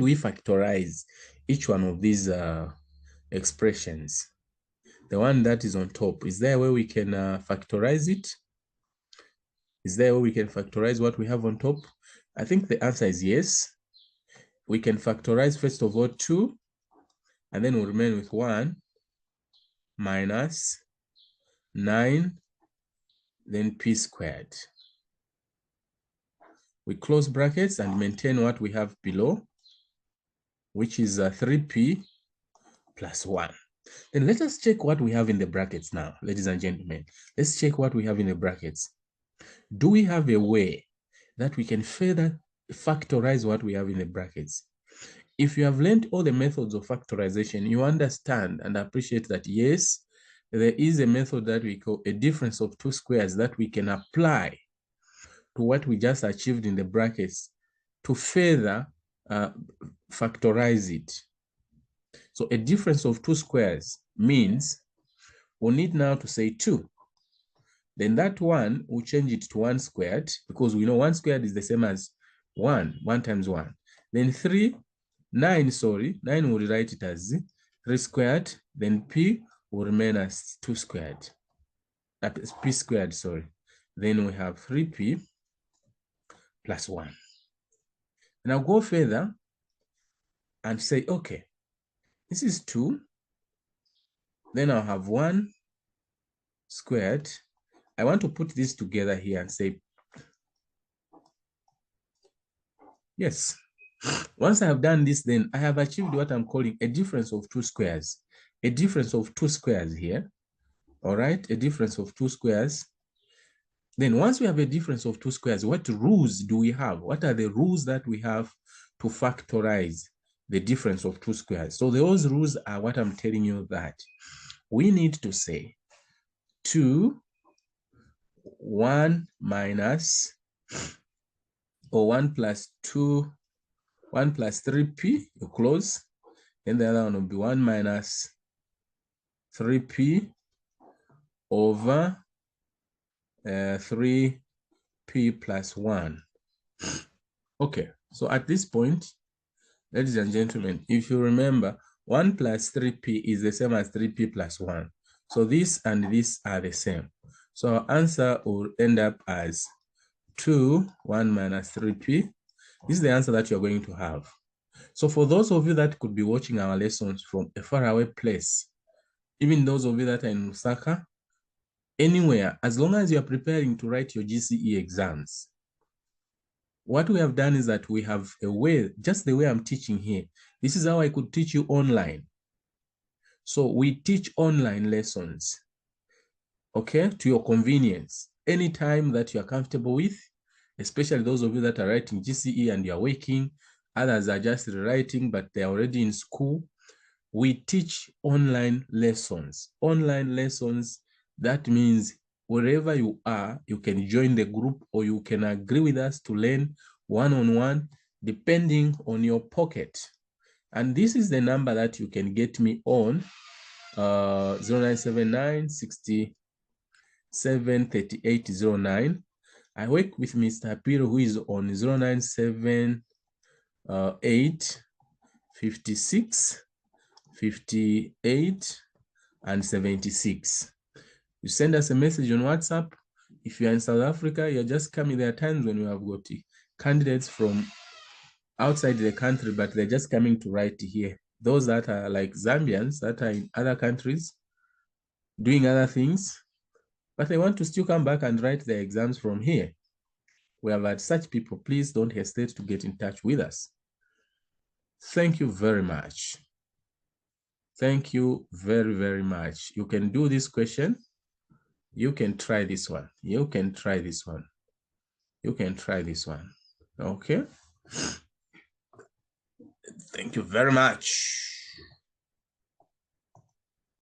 do we factorize each one of these expressions? The one that is on top, is there a way we can factorize it? Is there a way we can factorize what we have on top? I think the answer is yes. We can factorize, first of all, 2, and then we'll remain with 1 minus 9, then p squared. We close brackets and maintain what we have below, which is 3p plus 1. Then let us check what we have in the brackets now, ladies and gentlemen. Let's check what we have in the brackets. Do we have a way that we can further factorize what we have in the brackets? If you have learned all the methods of factorization, you understand and appreciate that, yes, there is a method that we call a difference of two squares that we can apply to what we just achieved in the brackets to further factorize it. So a difference of two squares means we need now to say 2. Then that 1, we'll change it to 1 squared, because we know 1 squared is the same as 1 times 1. Then 9 we'll write it as 3 squared, then p will remain as 2 squared. P squared, sorry. Then we have 3p plus 1. And I'll go further and say, okay, this is 2. Then I'll have 1 squared. I want to put this together here and say, yes. Once I have done this, then I have achieved what I'm calling a difference of two squares. A difference of two squares here. All right, a difference of two squares. Then once we have a difference of two squares, what rules do we have? What are the rules that we have to factorize the difference of two squares? So those rules are what I'm telling you, that we need to say 2, 1 minus, or 1 plus 2, 1 plus 3p, you close. Then the other one will be 1 minus 3p over 3p plus 1. Okay, so at this point, ladies and gentlemen, if you remember, 1 plus 3p is the same as 3p plus 1. So this and this are the same. So our answer will end up as 2, 1 minus 3p. This is the answer that you're going to have. So for those of you that could be watching our lessons from a faraway place, even those of you that are in Osaka, anywhere, as long as you're preparing to write your GCE exams, what we have done is that we have a way, just the way I'm teaching here. This is how I could teach you online. So we teach online lessons, okay, to your convenience, anytime that you're comfortable with, especially those of you that are writing GCE and you're working, others are just rewriting, but they're already in school. We teach online lessons. Online lessons, that means wherever you are, you can join the group or you can agree with us to learn one-on-one, depending on your pocket. And this is the number that you can get me on, 0979 67 3809. I work with Mr. Piro, who is on 0978 56 58 and 76. You send us a message on WhatsApp. If you're in South Africa, you're just coming. There are times when we have got candidates from outside the country, but they're just coming to write here. Those that are like Zambians that are in other countries doing other things, but they want to still come back and write their exams from here. We have had such people. Please don't hesitate to get in touch with us. Thank you very much. Thank you very, very much. You can do this question. You can try this one. You can try this one. You can try this one. Okay. Thank you very much.